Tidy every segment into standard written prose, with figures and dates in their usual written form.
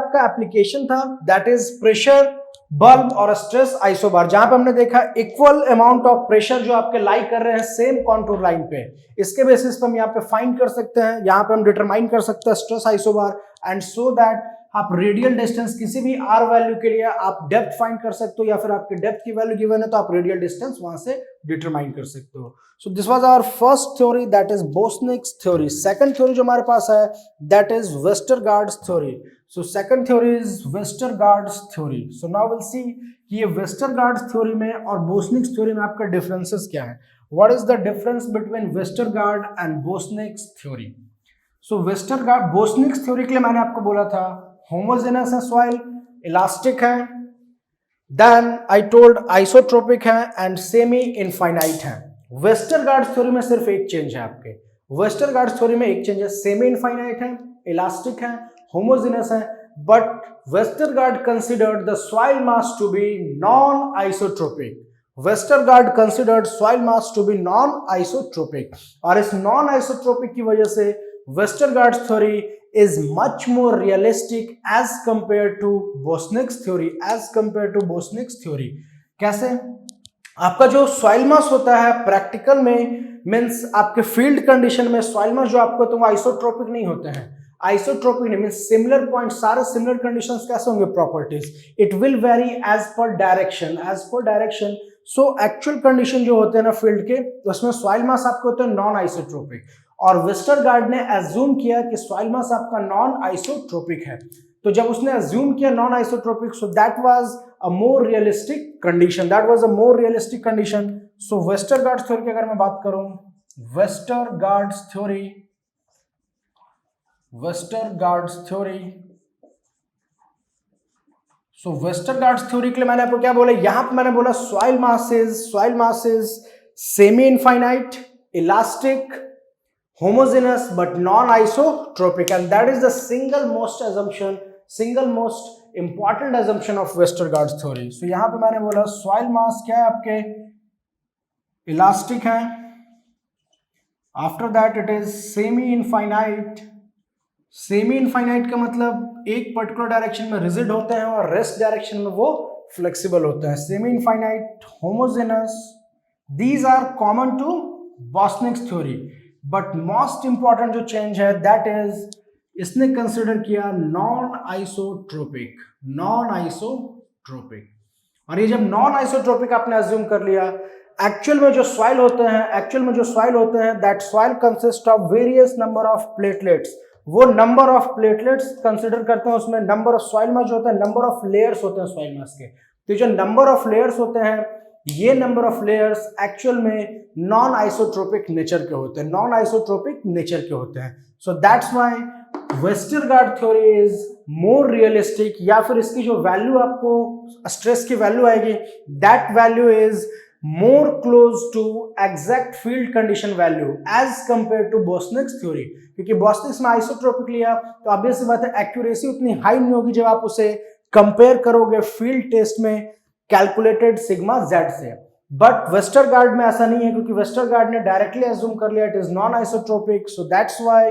आपका एप्लीकेशन था that is pressure bulb और स्ट्रेस आइसोबार, जहां पे हमने देखा इक्वल अमाउंट ऑफ प्रेशर जो आपके लाई कर रहे हैं सेम कॉन्टूर लाइन पे, इसके बेसिस पे हम यहाँ पे फाइंड कर सकते हैं, यहाँ पे हम डिटरमाइन कर सकते हैं stress isobar, and so that आप रेडियल डिस्टेंस किसी भी आर वैल्यू के लिए आप डेप्थ फाइंड कर सकते हो, या फिर आपके डेप्थ की वैल्यू गिवन है तो आप रेडियल डिस्टेंस वहां से डिटरमाइन कर सकते हो। So this was our first theory that is Boussinesq's theory. Second theory जो हमारे पास है that is Westergaard's theory. So second theory is Westergaard's theory. So now will see कि ये वेस्टरगार्ड्स थ्योरी में और बोस्निक्स थ्योरी में आपका डिफरेंसेस क्या है, what is the difference between Westergaard and Boussinesq's theory. So Westergaard Boussinesq's theory के लिए मैंने आपको बोला था होमोजेनस है सॉइल, इलास्टिक है, देन आई टोल्ड आइसोट्रोपिक है एंड सेमी इनफाइनाइट है। वेस्टरगार्ड्स थ्योरी में सिर्फ एक चेंज है आपके, वेस्टरगार्ड्स थ्योरी में एक चेंज है, सेमी इनफाइनाइट है, इलास्टिक है, होमोजेनस है, but Westergaard considered the soil mass to be non isotropic. Westergaard considered soil mass to be non isotropic, और इस नॉन आइसोट्रोपिक की वजह से Westergaard's theory is much more realistic as compared to Bosnick's theory, as compared to Bosnick's theory। कैसे? आपका जो soil मास होता है प्रैक्टिकल में मींस आपके फील्ड कंडीशन में सॉइल मास जो आपको तो आइसोट्रोपिक नहीं होते हैं, आइसोट्रोपिक नहीं मींस सिमिलर पॉइंट, सारे सिमिलर कंडीशंस कैसे होंगे properties, it will vary as per direction, as per direction. So actual condition जो होते हैं ना फील्ड के उसमें सॉइल मास आपके होते हैं नॉन आइसोट्रोपिक, और वेस्टरगार्ड ने एज्यूम किया कि सॉइल मास आपका नॉन आइसोट्रोपिक है। तो जब उसने एज्यूम किया non isotropic, so that was a more realistic condition, that was a more realistic condition. So Westergaard theory की अगर मैं बात करूं, Westergaard theory, Westergaard theory, so Westergaard theory के लिए मैंने आपको क्या बोला, यहां पे मैंने बोला soil mass is semi infinite, elastic, homogeneous but non-isotropic, and that is the single most important assumption of Westergaard's theory। so यहां पे मैंने बोला soil mass क्या है आपके elastic है, after that it is semi infinite। semi infinite का मतलब एक पर्टिकुलर डायरेक्शन में रिजिड होते हैं और रेस्ट डायरेक्शन में वो फ्लेक्सिबल होते हैं। semi infinite, homogeneous, these are common to Bosnick's theory, but most important जो चेंज है दैट इज इसने कंसिडर किया नॉन आइसोट्रोपिक, नॉन आइसोट्रोपिक। और ये जब नॉन आइसोट्रोपिक आपने अज्यूम कर लिया, एक्चुअल में जो सॉइल होते हैं that soil consist of various number of platelets, वो नंबर ऑफ प्लेटलेट्स कंसिडर करते हैं, उसमें नंबर ऑफ सॉइल मास जो होता है, नंबर ऑफ लेयर्स होते हैं सॉइल मास के। तो जो नंबर ऑफ लेयर्स होते हैं, ये नंबर ऑफ लेयर्स एक्चुअल में नॉन आइसोट्रोपिक नेचर के होते हैं, नॉन आइसोट्रोपिक नेचर के होते हैं। सो that's why Westergaard theory is more realistic, या फिर इसकी जो वैल्यू आपको स्ट्रेस की वैल्यू आएगी that value is more close to exact field condition value as compare to Boussinesq's theory, क्योंकि बोस्निक्स में आइसोट्रोपिक लिया तो ऑब्वियस बात है एक्यूरेसी उतनी हाई नहीं होगी जब आप उसे कंपेयर करोगे फील्ड टेस्ट में कैलकुलेटेड सिग्मा जेड से। बट वेस्टरगार्ड में ऐसा नहीं है, क्योंकि वेस्टरगार्ड ने डायरेक्टली अज्यूम कर लिया it is non isotropic, so that's why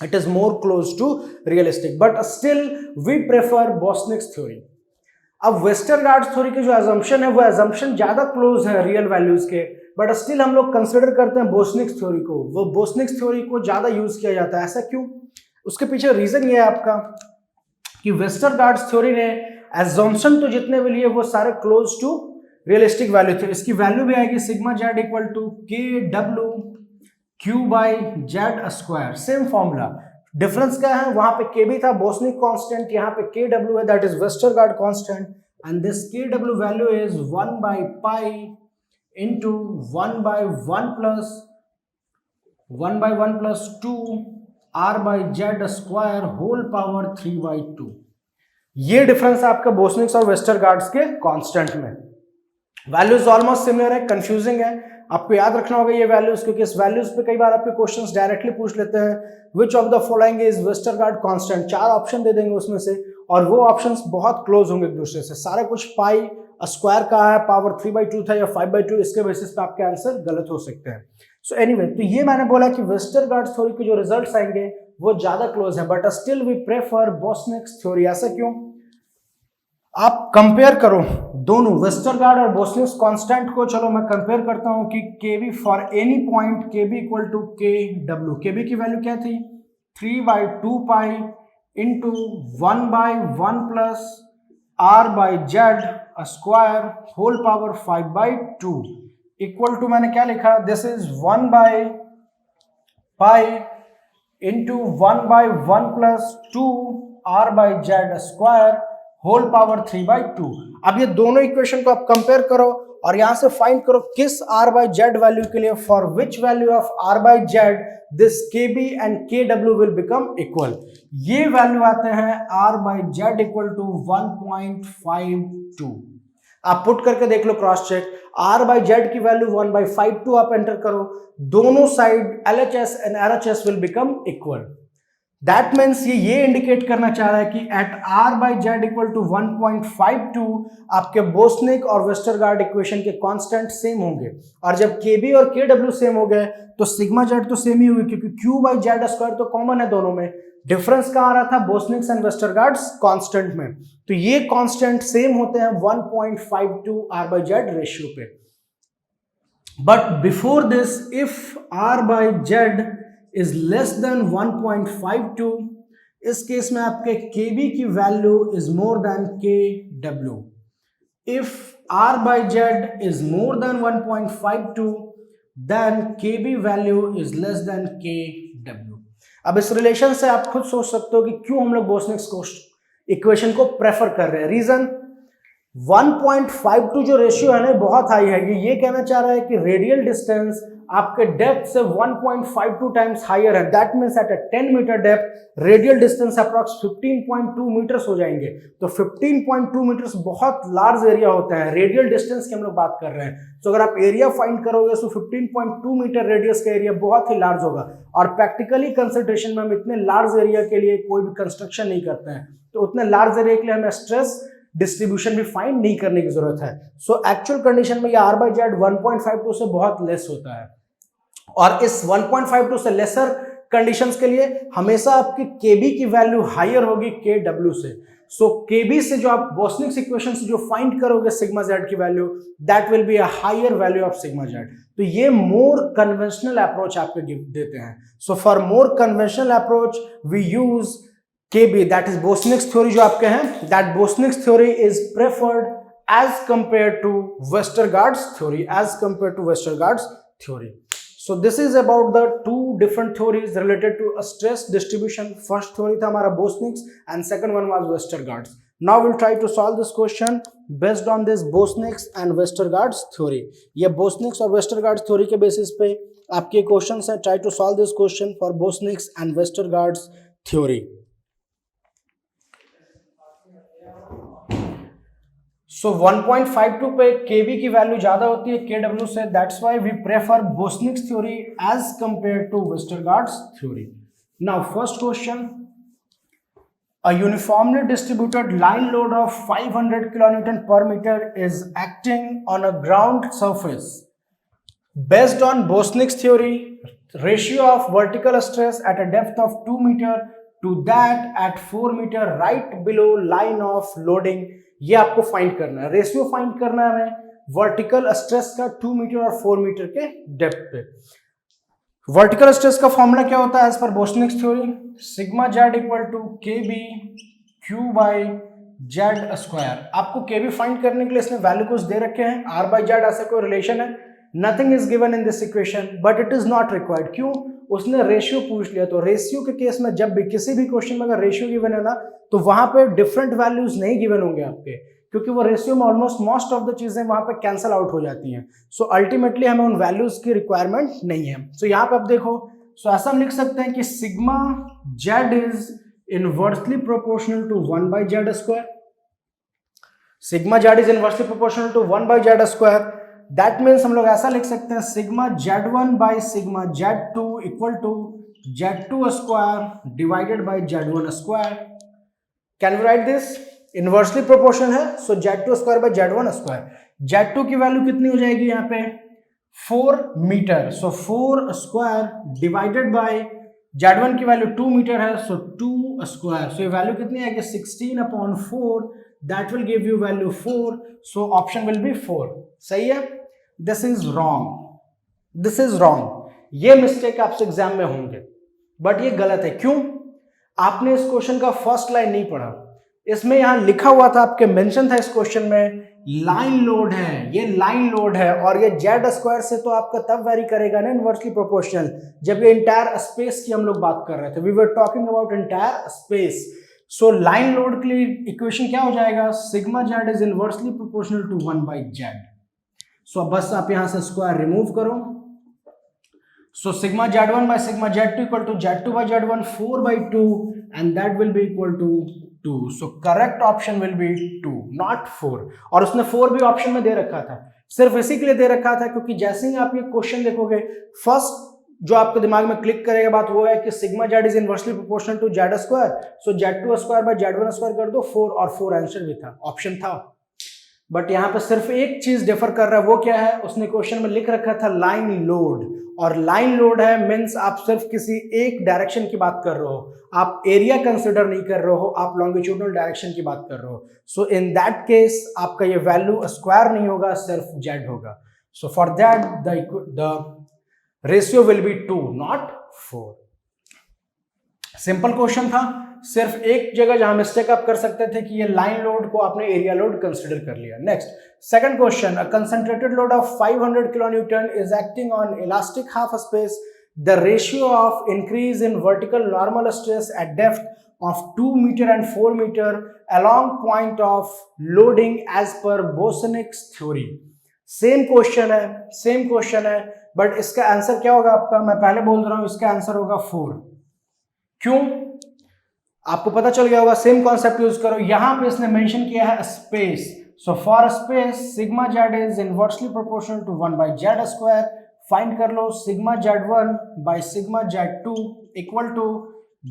it is more close to realistic, but still we prefer Boussinesq's theory. अब वेस्टरगार्ड थ्योरी की जो अजम्पशन है वो अजम्पशन ज्यादा क्लोज है रियल वैल्यूज के, बट स्टिल हम लोग कंसिडर करते हैं बोस्निक्स थ्योरी को, वो बोस्निक्स थ्योरी को ज्यादा यूज किया जाता है। ऐसा क्यों? उसके पीछे रीजन ये है आपका कि वेस्टरगार्ड थ्योरी ने एजम्पशन तो जितने भी लिए वो सारे क्लोज टू रियलिस्टिक वैल्यू थे। इसकी वैल्यू भी आएगी sigma Z equal to K W Q by Z square, same formula. Difference क्या है, वहां पे के भी था बोस्निक कांस्टेंट, यहाँ पे के डब्ल्यू है that is Westergaard constant, and this K W value is 1 by pi into 1 by 1 plus 2 R by Z square whole power 3/2। ये डिफरेंस है आपका बोस्निक्स और वेस्टरगार्ड्स के कांस्टेंट में। वैल्यूज ऑलमोस्ट सिमिलर है, कंफ्यूजिंग है, आपको याद रखना होगा ये वैल्यूज, क्योंकि इस वैल्यूज पे कई बार आपके क्वेश्चंस डायरेक्टली पूछ लेते हैं which of the following is Westergaard constant, 4 option दे देंगे उसमें से, और वो ऑप्शंस बहुत क्लोज होंगे एक दूसरे से, सारे कुछ पाई स्क्वायर का है, पावर 3/2 था या 5/2, इसके बेसिस पे आपके आंसर गलत हो सकते हैं। सो एनीवे, तो ये मैंने बोला कि वेस्टरगार्ड थ्योरी के जो रिजल्ट्स आएंगे वो ज्यादा क्लोज है, but still we prefer Boussinesq's theory. ऐसा क्यों? आप कंपेयर करो दोनों वेस्टरगार्ड और बोस्निक्स कांस्टेंट को। चलो मैं कंपेयर करता हूं कि K B for any point K B equal to K W. K B की वैल्यू क्या थी? 3/2 pi into 1/1 plus R by Z square whole power 5/2 equal to, मैंने क्या लिखा? दिस इज 1/पाई into 1/1 plus 2 R by Z square whole power 3/2। अब ये दोनों इक्वेशन को आप कंपेयर करो और यहां से फाइंड करो किस आर बाई जेड वैल्यू के लिए, for which value of R by Z this K B and K W will become equal. ये वैल्यू आते हैं R by Z equal to 1.52। आप पुट करके देख लो, cross check. R by Z की वैल्यू 1/52 आप एंटर करो, दोनों side LHS and RHS will become equal. That means ये इंडिकेट करना चाह रहा है कि at R by Z equal to 1.52 आपके बोस्निक और वेस्टरगार्ड इक्वेशन के कांस्टेंट सेम होंगे। और जब केबी और के डब्ल्यू सेम हो गए तो सिग्मा जेड तो सेम ही हुई, क्योंकि क्यू बाई जेड स्क्वायर तो कॉमन है दोनों में। डिफरेंस कहां आ रहा था? बोस्निक्स एंड वेस्टरगार्ड्स कांस्टेंट में। तो ये कांस्टेंट सेम होते हैं 1.52 आर बाई जेड रेशियो पे। But before this, if r by z is less than 1.52, इस केस में आपके kb की value is more than kw. If r by z is more than 1.52, then kb value is less than kw. अब इस relation से आप खुद सोच सकते हो कि क्यों हम लोग बोस्निक्स इक्वेशन को प्रेफर कर रहे हैं। रीजन 1.52 जो रेशियो है ना बहुत हाई है। ये कहना चाह रहा है कि रेडियल डिस्टेंस आपके डेप्थ से 1.52 टाइम्स हायर है। That means at a 10 metre depth radial distance approx 15.2 metres हो जाएंगे। तो 15.2 मीटर्स बहुत लार्ज एरिया होता है। रेडियल डिस्टेंस की हम लोग बात कर रहे हैं, तो अगर आप एरिया फाइंड करोगे तो 15.2 मीटर रेडियस का एरिया बहुत ही लार्ज होगा। और प्रैक्टिकली कंसंट्रेशन में हम इतने लार्ज एरिया के लिए कोई भी कंस्ट्रक्शन नहीं करते हैं, तो उतने लार्ज एरिया के लिए हमें स्ट्रेस डिस्ट्रीब्यूशन भी फाइंड नहीं करने की जरूरत है। सो एक्चुअल कंडीशन में ये आर बाई जेड 1.52 से बहुत लेस होता है। और इस 1.52 से लेसर कंडीशंस के लिए हमेशा आपकी केबी की वैल्यू हायर होगी के डब्ल्यू से। सो केबी से जो आप बोस्निक्स इक्वेशन से जो फाइंड करोगे सिग्मा जेड की value, that will be a higher value of sigma Z. तो ये मोर कन्वेंशनल अप्रोच आपको देते हैं। So for more conventional approach we use K B, that is Boussinesq's theory जो आपके हैं, that Boussinesq's theory is preferred as compare to Westergaard's theory, as compare to Westergaard's theory. So this is about the two different theories related to a stress distribution. First theory था हमारा Bosnick's and second one was Westergaard's. Now we'll try to solve this question based on this Bosnick's and Westergaard's theory. ये Bosnick's और Westergaard's theory के basis पे आपके questions हैं. Try to solve this question for Bosnick's and Westergaard's theory. So 1.52 पे kb की value ज्यादा होती है kw से, that's why we prefer Bosnick's theory as compared to Westergaard's theory. Now first question, a uniformly distributed line load of 500 kilonewton per meter is acting on a ground surface. Based on Bosnick's theory, ratio of vertical stress at a depth of 2 meter to that at 4 meter right below line of loading, ये आपको find करना है। Ratio find करना है हमें vertical stress का 2 metre और 4 metre के डेप्थ पे। वर्टिकल स्ट्रेस का फॉर्मूला क्या होता है as per Boussinesq's theory? Sigma Z equal to K B Q by Z square. आपको के बी फाइंड करने के लिए इसने वैल्यू कुछ दे रखे हैं, आर बाई जेड ऐसा कोई रिलेशन है, nothing is given in this equation but it is not required. क्यों? उसने रेशियो पूछ लिया। तो रेशियो के केस में जब भी किसी भी क्वेश्चन में अगर रेशियो गिवन है ना, तो वहां पे डिफरेंट वैल्यूज नहीं गिवन होंगे आपके, क्योंकि वो रेशियो में ऑलमोस्ट मोस्ट ऑफ द चीजें वहां पे कैंसल आउट हो जाती हैं। सो अल्टीमेटली हमें उन वैल्यूज की रिक्वायरमेंट नहीं है। सो यहाँ पे आप देखो, सो ऐसा हम लिख सकते हैं कि sigma z is inversely proportional to 1 by Z square. Sigma z is inversely proportional to 1 by Z square. That means हम लोग ऐसा लिख सकते हैं sigma Z1 by sigma Z2 equal to Z2 square divided by Z1 square. Can we write this? Inversely proportional है, so Z2 square by Z1 square. Z2 की value कितनी हो जाएगी यहाँ पे? 4 metre. So 4 square divided by Z1 की value 2 metre है, सो 2 square, सो ये वैल्यू कितनी है कि 16/4, that will give you value 4, so option will be 4। सही है? This is wrong, this is wrong, ये मिस्टेक आपसे एग्जाम में होंगे, बट ये गलत है। क्यों? आपने इस क्वेश्चन का फर्स्ट लाइन नहीं पढ़ा, इसमें यहां लिखा हुआ था, आपके मेंशन था इस क्वेश्चन में, लाइन लोड है, ये लाइन लोड है, और ये जेड स्क्वायर से तो आपका तब वेरी करेगा ना इनवर्सली प्रोपोर्शनल, जब ये इंटायर स्पेस की हम लोग बात कर रहे थे, we were talking about entire space. So line load के लिए इक्वेशन क्या हो जाएगा, sigma z is inversely proportional to 1/z। So बस आप यहां से स्क्वायर रिमूव करो, so sigma z1 by sigma z2 equal to z2 by z1 4/2 and that will be equal to 2, so correct option will be 2 not 4। और उसने 4 भी option में दे रखा था, सिर्फ इसी के लिए दे रखा था क्योंकि जैसे ही आप ये क्वेश्चन देखोगे, फर्स्ट जो आपके दिमाग में क्लिक करेगा बात वो है कि sigma z is inversely proportional to z square, so z2 square by z1 square कर दो 4, और 4 आंसर भी था, ऑप्शन था। बट यहाँ पे सिर्फ एक चीज डिफर कर रहा है, वो क्या है, उसने क्वेश्चन में लिख रखा था लाइन लोड, और लाइन लोड है मींस आप सिर्फ किसी एक डायरेक्शन की बात कर रहे हो, आप एरिया कंसिडर नहीं कर रहे हो, आप लॉन्गिट्यूडनल डायरेक्शन की बात कर रहे हो। सो इन दैट केस आपका ये वैल्यू स्क्वायर नहीं होगा, सिर्फ जेड होगा। So for that the ratio will be 2 not 4। Simple question था, सिर्फ एक जगह जहां मिस्टेक आप कर सकते थे कि ये लाइन लोड को आपने एरिया लोड कंसीडर कर लिया। Next second question, a concentrated load of 500 kilonewton is acting on elastic half space, the ratio of increase in vertical normal stress eight depth of 2 meter and 4 meter along point of loading as per Bosnick's theory। Same question है, but इसका answer क्या होगा आपका, मैं पहले बोल रहा हूं, इसका आंसर होगा 4। क्यों? आपको पता चल गया होगा, सेम कॉन्सेप्ट यूज करो। यहां पे इसने मेंशन किया है space, so for space sigma z is inversely proportional to 1/z square. Find कर लो sigma z1 by sigma z2 equal to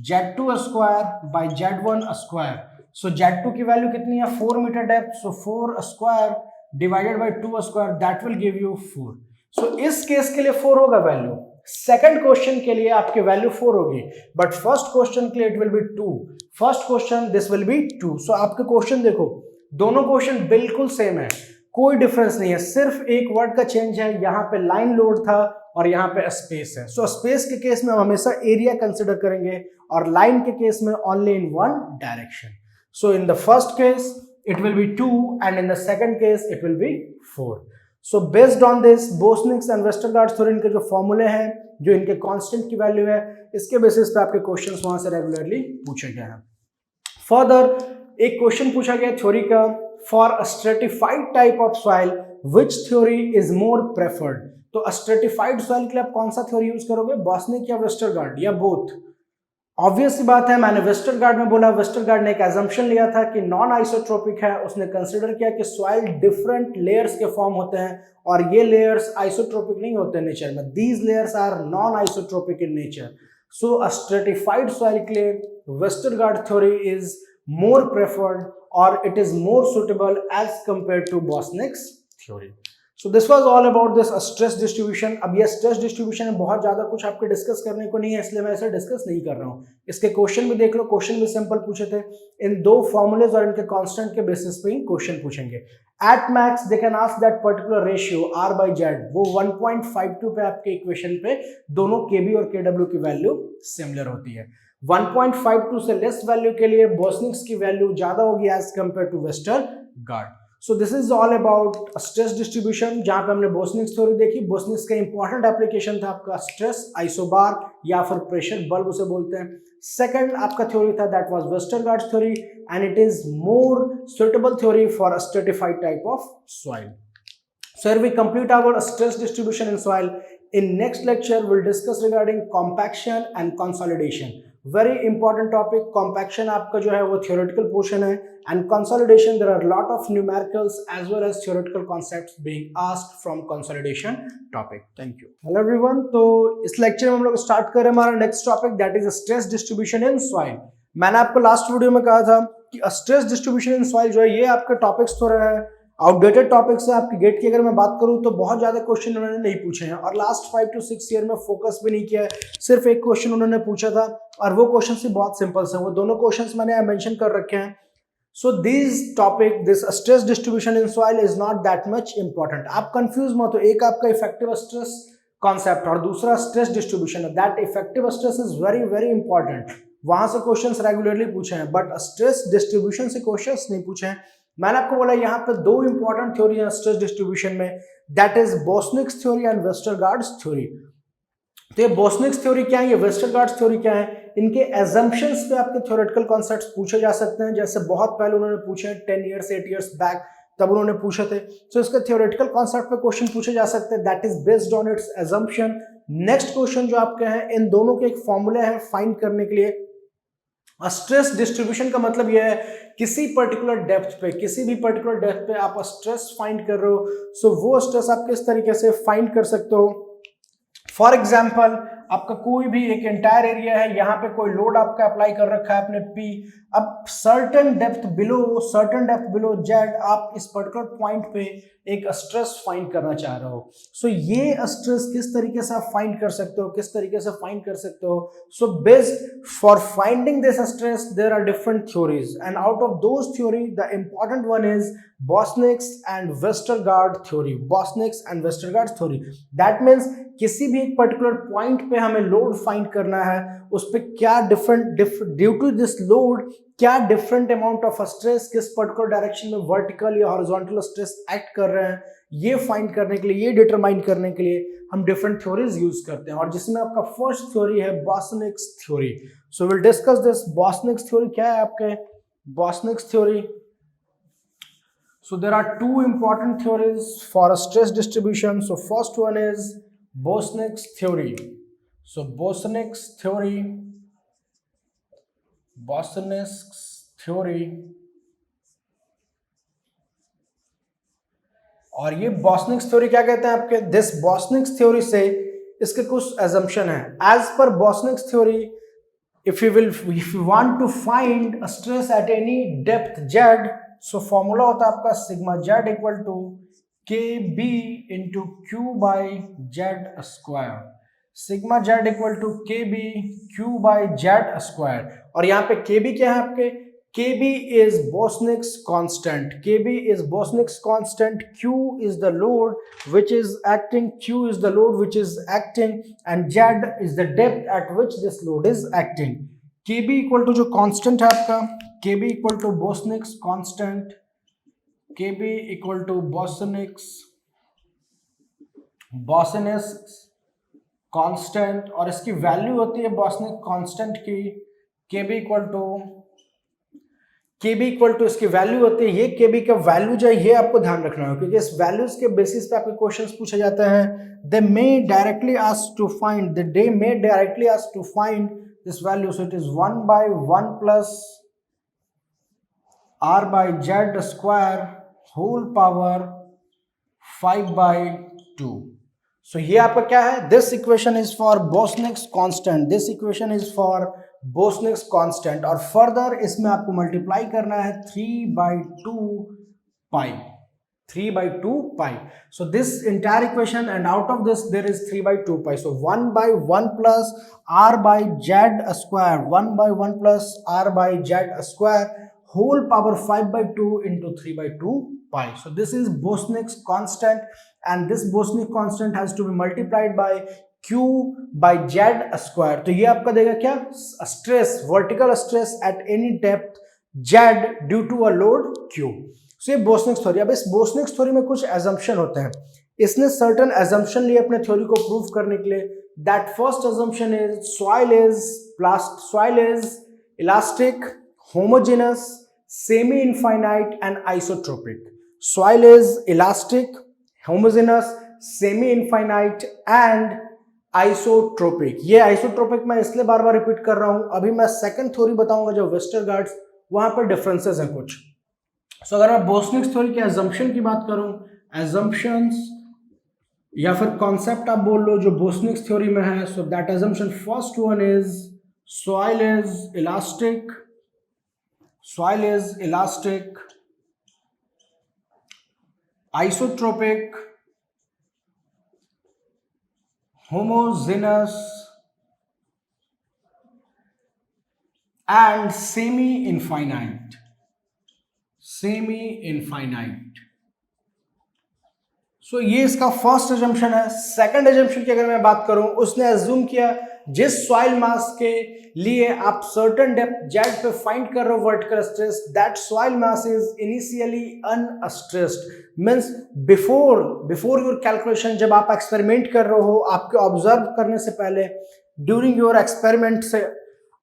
z2 square by z1 square. So z2 की value कितनी है, 4 metre depth, so 4 square divided by 2 square, that will give you 4। So इस case के लिए 4 होगा value, second question के लिए आपकी वैल्यू 4 होगी, बट फर्स्ट क्वेश्चन के लिए it will be 2। First question this will be 2। सो आपके क्वेश्चन देखो, दोनों क्वेश्चन बिल्कुल सेम है, कोई डिफरेंस नहीं है, सिर्फ एक वर्ड का चेंज है, यहाँ पे लाइन लोड था और यहाँ पे स्पेस है। सो स्पेस के केस में हम हमेशा एरिया कंसिडर करेंगे और लाइन के केस में only in one direction. So in the first case it will be 2 and in the second case it will be 4। so based on this Bosnick's and Westergaard's theory के जो फॉर्मूले हैं, जो इनके कांस्टेंट की value है, इसके बेसिस पे आपके क्वेश्चंस वहां से रेगुलरली पूछे गए हैं। फर्दर एक क्वेश्चन पूछा गया थ्योरी का, for a stratified type of soil which theory is more preferred. तो स्ट्रेटिफाइड सॉइल के लिए आप कौन सा थ्योरी यूज करोगे, बॉस्निक या वेस्टरगार्ड या बोथ? ऑब्वियस सी बात है, मैंने वेस्टरगार्ड में बोला, वेस्टरगार्ड ने एक एजम्पशन लिया था कि नॉन आइसोट्रोपिक है, उसने कंसीडर किया कि सॉइल डिफरेंट लेयर्स के फॉर्म होते हैं और ये लेयर्स आइसोट्रोपिक नहीं होते नेचर में, these layers are non isotropic in nature. So a stratified soil के लिए Westergaard theory is more preferred और it is more suitable as compare to Boussinesq's theory. So this was all about this stress distribution. अब ये stress distribution में बहुत ज्यादा कुछ आपके डिस्कस करने को नहीं है, इसलिए मैं इसे डिस्कस नहीं कर रहा हूँ। इसके क्वेश्चन भी देख लो, क्वेश्चन भी सिंपल पूछे थे, इन दो फॉर्मूलेज और इनके कांस्टेंट के बेसिस पे ही क्वेश्चन पूछेंगे। At max they can ask that particular ratio r/z, वो 1.52 पे आपके इक्वेशन पे दोनों kb और kw की वैल्यू सिमिलर होती है। 1.52 से लेस वैल्यू के लिए बोस्निक्स की वैल्यू ज्यादा होगी as compare to Westergaard. So this is all about stress distribution, जहां पे हमने बोस्निक्स थ्योरी देखी। बोस्निक्स का इंपॉर्टेंट एप्लीकेशन था आपका स्ट्रेस आइसोबार या फिर प्रेशर बल्ब उसे बोलते हैं। सेकंड आपका थ्योरी था that was Westergaard theory and it is more suitable theory for a stratified type of soil. So here we complete our stress distribution in soil. In next lecture we'll discuss regarding compaction and consolidation. Very important topic. Compaction आपका जो है वो theoretical portion है and consolidation there are lot of numericals as well as theoretical concepts being asked from consolidation topic. Thank you. Hello everyone. तो इस lecture में हम लोग start कर रहे हैं हमारा next topic that is stress distribution in soil. मैंने आपको last वीडियो में कहा था कि stress distribution in soil जो है ये आपके topics थोड़े हैं आउटडेटेड टॉपिक से आपकी गेट की अगर मैं बात करूं तो बहुत ज्यादा क्वेश्चन उन्होंने नहीं पूछे हैं और लास्ट 5 to 6 ईयर में फोकस भी नहीं किया है, सिर्फ एक क्वेश्चन उन्होंने पूछा था और वो क्वेश्चन भी बहुत सिंपल से, वो दोनों क्वेश्चंस मैंने मेंशन कर रखे हैं. So this topic, this stress distribution in soil is not that much important. आप कंफ्यूज मत हो, एक आपका इफेक्टिव स्ट्रेस कॉन्सेप्ट और दूसरा स्ट्रेस डिस्ट्रीब्यूशन है. That effective stress is very very important, वहां से क्वेश्चंस रेगुलरली पूछे हैं, बट स्ट्रेस डिस्ट्रीब्यूशन से क्वेश्चंस नहीं पूछे हैं. मैंने आपको बोला यहाँ पे दो इंपॉर्टेंट थ्योरी है स्ट्रेस डिस्ट्रीब्यूशन में, that is Boussinesq's theory and वेस्टरगार्ड्स theory. तो ये बोस्निक्स थ्योरी क्या है, ये वेस्टरगार्ड्स थ्योरी क्या है, इनके एजम्पशंस पे आपके थ्योरेटिकल कॉन्सेप्ट्स पूछे जा सकते हैं. जैसे बहुत पहले उन्होंने पूछे हैं 10 ईयर्स 8 ईयर्स बैक, तब उन्होंने पूछे थे. सो इसके थ्योरेटिकल कॉन्सेप्ट पे क्वेश्चन पूछे जा सकते हैं, that is based on it's assumption. Next question जो आपके हैं, इन दोनों के एक फॉर्मूले हैं फाइंड करने के लिए. स्ट्रेस डिस्ट्रीब्यूशन का मतलब यह है किसी पर्टिकुलर डेप्थ पे, किसी भी पर्टिकुलर डेप्थ पे आप स्ट्रेस फाइंड कर रहे हो, सो वो स्ट्रेस आप किस तरीके से फाइंड कर सकते हो. फॉर एग्जाम्पल, आपका कोई भी एक एंटायर एरिया है, यहाँ पे कोई लोड आपका अप्लाई कर रखा है आपने P, अब सर्टेन डेप्थ बिलो जेड आप इस पर्टिकुलर पॉइंट पे एक स्ट्रेस फाइंड करना चाह रहे हो. सो ये स्ट्रेस किस तरीके से आप फाइंड कर सकते हो, so based for finding this stress there are different theories and out of those theory the important one is Boussinesq's and Westergaard theory. That means किसी भी एक पर्टिकुलर पॉइंट पे हमें लोड फाइंड करना है, उस पे क्या ड्यू टू दिस लोड क्या डिफरेंट अमाउंट ऑफ स्ट्रेस किस पर्टिकुलर डायरेक्शन में वर्टिकल या हॉरिजॉन्टल स्ट्रेस एक्ट कर रहे हैं, ये फाइंड करने के लिए, ये डिटरमाइन करने के लिए हम डिफरेंट थ्योरीज यूज करते हैं. और जिसमें आपका फर्स्ट थ्योरी है Boussinesq's theory. So will discuss this. Boussinesq's theory क्या है आपके, Boussinesq's theory. So there are two important theories for a stress distribution. So first one is Bosnick's theory. So Bosnick's theory, और ये Bosnick's theory क्या कहते हैं आपके, this Bosnick's theory से इसके कुछ assumption है. As per Bosnick's theory, if you want to find a stress at any depth z, so formula होता है आपका sigma Z equal to K B into Q by Z square. Sigma Z equal to K B Q by Z square. और यहाँ पे K B क्या है आपके, K B is Boussinesq's constant. Q is the load which is acting, and z is the depth at which this load is acting. K B equal to जो constant है आपका, KB equal to Bosnick's constant, constant, और इसकी value होती है Bosnick constant की KB equal to इसकी value होती है, ये KB का वैल्यू जो है ये आपको ध्यान रखना है, क्योंकि इस वैल्यूज के बेसिस पे आपके क्वेश्चंस पूछे जाते हैं. they may directly ask to find this value. So it is 1 by 1 plus r by z square whole power 5 by 2. So ये आपका क्या है, this equation is for Bosnick's constant. और further इसमें आपको multiply करना है 3 by 2 pi. So this entire equation, and out of this there is 3 by 2 pi. So 1 by 1 plus r by z square whole power 5 by 2 into 3 by 2 pi. So this is Bosnick's constant, and this Bosnick constant has to be multiplied by q by z square. तो ये आपका देगा क्या, stress, vertical stress at any depth z due to a load q. सो ये Boussinesq's theory. अब इस बोस्निक्स theory में कुछ एजम्पशन होते हैं, इसने सर्टेन एजम्पशन लिए अपने थ्योरी को प्रूव करने के लिए. That first assumption is soil is elastic, homogeneous, semi-infinite and isotropic. Soil is elastic, homogeneous, semi-infinite and isotropic. ये isotropic मैं इसलिए बार बार रिपीट कर रहा हूं, अभी मैं सेकंड थ्योरी बताऊंगा जो वेस्टरगार्ड्स, वहां पर डिफरेंसेस हैं कुछ. सो अगर मैं बोस्निक्स थ्योरी के एजम्पशन की बात करूं, एजम्पशंस या फिर कॉन्सेप्ट आप बोल लो जो बोस्निक्स थ्योरी में है, so that assumption first one is soil is elastic, isotropic, homogeneous and semi infinite. Semi infinite. So ये इसका फर्स्ट एजम्पशन है। सेकंड एजम्पशन की अगर मैं बात करूं, उसने एज्यूम किया जिस सॉइल मास के लिए आप सर्टेन डेप्थ जेड पे फाइंड कर रहे हो vertical stress, that soil mass is initially unstressed. Means before your calculation, जब आप एक्सपेरिमेंट कर रहे हो, आपके ऑब्जर्व करने से पहले, ड्यूरिंग योर एक्सपेरिमेंट से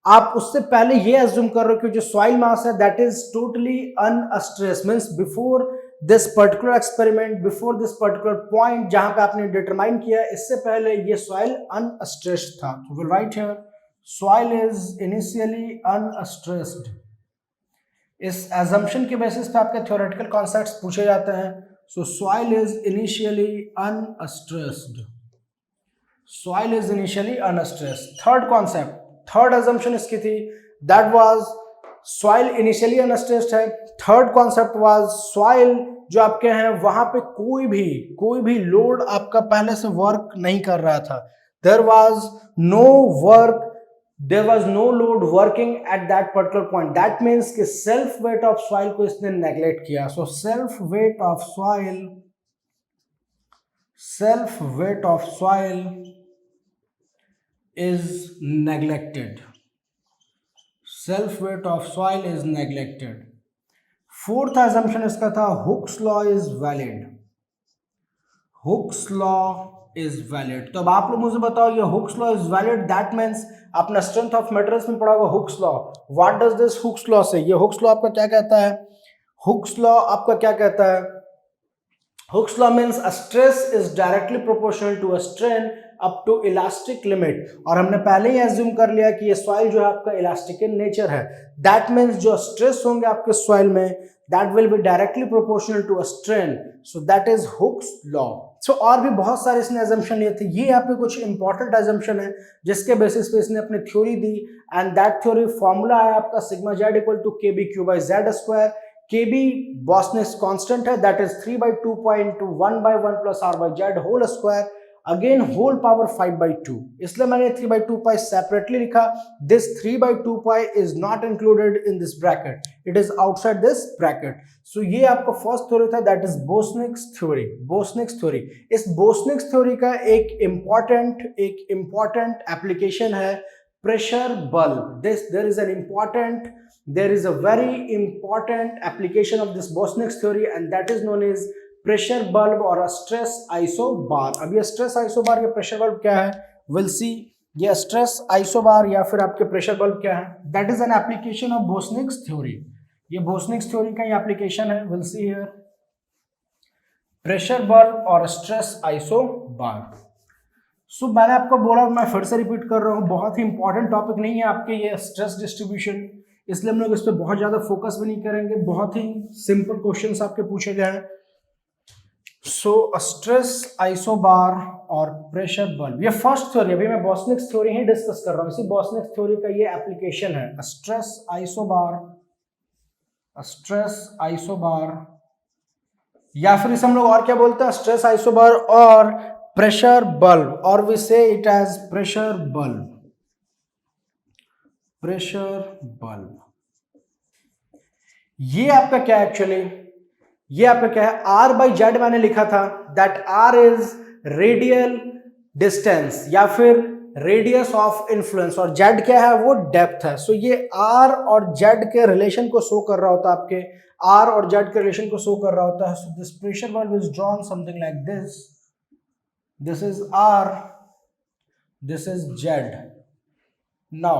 आप उससे पहले ये एज्यूम कर रहे हो कि जो सॉइल मास है that is totally unstressed. Means before this particular experiment, before this particular point जहां पे आपने डिटरमाइन किया, इससे पहले ये सॉइल अनस्ट्रेस्ड था। तो will write here soil is initially unstressed. इस एजम्पशन के बेसिस पे आपके थ्योरेटिकल कॉन्सेप्ट्स पूछे जाते हैं। सो soil is initially unstressed. Soil is initially unstressed. Third concept, third assumption इसकी थी, that was soil initially unstressed है। थर्ड कॉन्सेप्ट वाज सॉइल जो आपके हैं वहां पे कोई भी लोड आपका पहले से वर्क नहीं कर रहा था। There was no work, there was no load working at that particular point. That means कि सेल्फ वेट ऑफ सॉइल को इसने नेग्लेक्ट किया। So self weight of soil is neglected. Self weight of soil is neglected. Fourth assumption इसका था Hooke's law is valid. Hooke's law is valid. तो अब आप लोग मुझे बताओ, ये Hooke's law is valid, that means आपने स्ट्रेंथ ऑफ मटेरियल्स में पढ़ा होगा Hooke's law. What does this Hooke's law से? ये हुक्स लॉ आपका क्या कहता है? हुक्स लॉ आपका क्या कहता है? Hooke's law means a stress is directly proportional to a strain up to elastic limit. और हमने पहले ही एज्यूम कर लिया कि ये सॉइल जो है आपका इलास्टिक इन नेचर है। दैट मीन्स जो स्ट्रेस होंगे आपके सॉइल में, that will be directly proportional to a strain. So that is Hooke's law. So और भी बहुत सारे इसने एजम्पशन लिए थे। ये आपके कुछ इंपॉर्टेंट एजम्पशन है जिसके बेसिस पे इसने अपनी थ्योरी दी। एंड दैट थ्योरी फॉर्मूला है आपका sigma Z equal to K B Q by Z square. KB Bosnick's constant है, that is 3/2 pi into 1/1 plus r by z whole square, again whole power 5/2। इसलिए मैंने 3/2 pi separately लिखा। This 3/2 pi is not included in this bracket, it is outside this bracket। So ये आपका first theory था, that is Bosnick's theory। Bosnick's theory, इस Bosnick's theory का एक important application है pressure bulb। There is a very important application of this Bosnick's theory and that is known as pressure bulb or a stress isobar। अब ये stress isobar या pressure bulb क्या है? We'll see। ये stress isobar या फिर आपके pressure bulb क्या है? That is an application of Bosnick's theory। ये Bosnick's theory का ही application है। We'll see here pressure bulb और stress isobar। सो मैंने आपको बोला, मैं फिर से रिपीट कर रहा हूँ, बहुत ही इंपॉर्टेंट टॉपिक नहीं है आपके ये स्ट्रेस डिस्ट्रीब्यूशन, इसलिए हम लोग इस पर बहुत ज्यादा फोकस भी नहीं करेंगे। बहुत ही सिंपल क्वेश्चंस आपके पूछे गए हैं। सो स्ट्रेस आइसोबार और प्रेशर बल्ब, ये फर्स्ट थ्योरी, अभी मैं बॉस्निक्स थ्योरी ही डिस्कस कर रहा हूँ। इसी बॉस्निक्स थ्योरी का ये एप्लीकेशन है स्ट्रेस आइसोबार या फिर इसे हम लोग और क्या बोलते हैं? स्ट्रेस आइसोबार और प्रेशर बल्ब, और वी से इट एज प्रेशर बल्ब। ये आपका क्या है एक्चुअली? ये आपका क्या है? R बाई जेड मैंने लिखा था, that R is radial distance या फिर रेडियस ऑफ इन्फ्लुएंस, और जेड क्या है? वो डेप्थ है। सो ये R और जेड के रिलेशन को शो कर रहा होता है, आपके R और जेड के रिलेशन को शो कर रहा होता है। So this pressure bulb is drawn something like this. This is R, this is Z। Now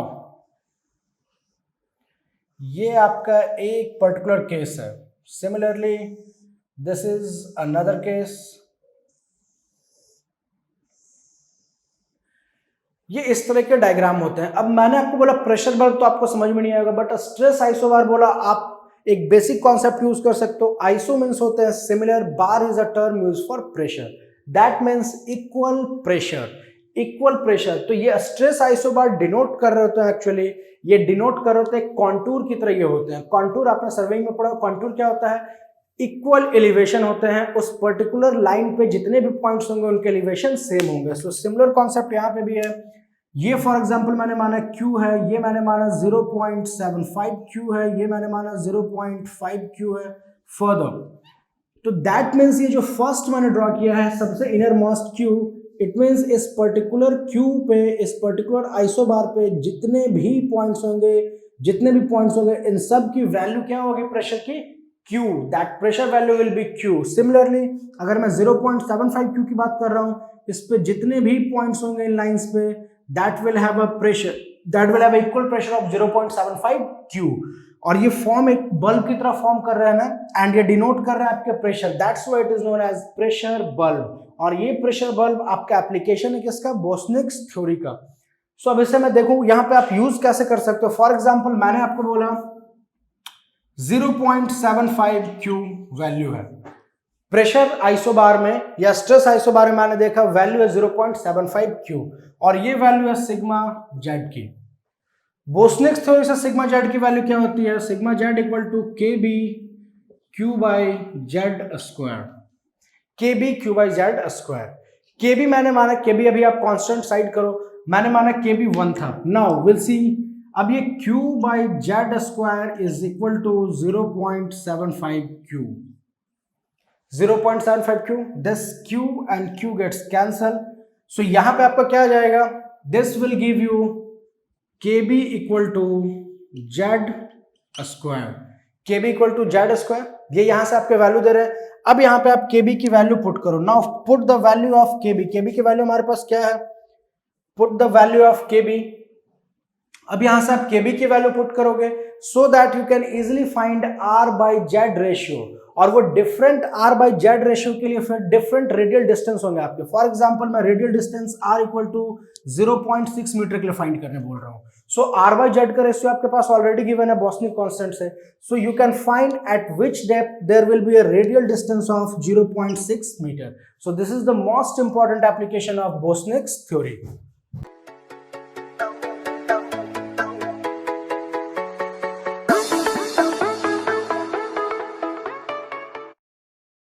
ये आपका एक पर्टिकुलर केस है। Similarly, this is another case। ये इस तरह के डायग्राम होते हैं। अब मैंने आपको बोला प्रेशर बल्ब, तो आपको समझ में नहीं आएगा, बट स्ट्रेस आइसोबार बोला, आप एक बेसिक कॉन्सेप्ट यूज कर सकते हो। आइसो मीन्स होते हैं similar, bar is a term use for pressure, that means equal pressure. तो ये स्ट्रेस आइसोबार डिनोट कर रहे होते हैं, एक्चुअली ये डिनोट कर रहे होते हैं कॉन्टूर की तरह ये होते हैं। कॉन्टूर आपने सर्वेइंग में पढ़ा, कॉन्टूर क्या होता है? इक्वल एलिवेशन होते हैं, उस पर्टिकुलर लाइन पे जितने भी पॉइंट्स होंगे उनके एलिवेशन सेम होंगे। सो सिमिलर कॉन्सेप्ट यहाँ पे भी है। ये फॉर एग्जांपल मैंने माना Q है, ये मैंने माना 0.75 Q है, ये मैंने माना 0.5 Q है फर्दर। तो दैट मीन्स ये जो फर्स्ट मैंने ड्रॉ किया है सबसे inner most Q, it means इस पर्टिकुलर Q पे, इस पर्टिकुलर आइसोबार पे जितने भी पॉइंट्स होंगे इन सब की वैल्यू क्या होगी प्रेशर की? Q, that pressure value will be Q। Similarly अगर मैं 0.75 Q की बात कर रहा हूं, इस पे जितने भी पॉइंट्स होंगे इन लाइंस पे, that will have equal pressure of 0.75 Q। और ये फॉर्म एक बल्ब की तरह फॉर्म कर रहा है ना, एंड ये डिनोट कर रहा है आपके pressure, that's why it is known as pressure bulb. और ये प्रेशर बल्ब आपका एप्लीकेशन है किसका? बोस्निक्स थ्योरी का। सो अब इसे मैं देखूं यहाँ पे आप यूज कैसे कर सकते हो। फॉर एग्जांपल मैंने आपको बोला 0.75 Q वैल्यू है, प्रेशर आइसोबार में या स्ट्रेस आइसोबार में मैंने देखा वैल्यू है 0.75 Q, और ये वैल्यू है सिग्मा जेड की। बोस्निक्स थ्योरी से सिग्मा जेड की वैल्यू क्या होती है? Sigma Z equal to KB Q by Z square, KB Q by Z square. KB मैंने माना, KB अभी आप कांस्टेंट साइड करो, मैंने माना KB 1 था। नाउ विल सी, अब ये Q by Z square is equal to 0.75 Q, 0.75 Q, this Q and Q gets cancel. So यहां पे आपका क्या आ जाएगा? This will give you KB equal to z square, KB equal to z square. ये यहां से आपके वैल्यू दे रहे हैं। अब यहां पे आप KB की वैल्यू पुट करो। Now put the value of KB, KB की वैल्यू हमारे पास क्या है? Put the value of KB। अब यहां से आप KB की वैल्यू पुट करोगे so that you can easily find R by Z ratio, और वो different R by Z ratio के लिए फिर डिफरेंट रेडियल डिस्टेंस होंगे आपके। फॉर एग्जांपल मैं radial distance R equal to 0.6 metre के लिए फाइंड करने बोल रहा हूं। सो R बाई जेड का रेशियो आपके पास ऑलरेडी गिवन है बोस्निक कांस्टेंट से। So you can find at which depth there will be a radial distance of 0.6 metre. So this is the most important application of Boussinesq's theory.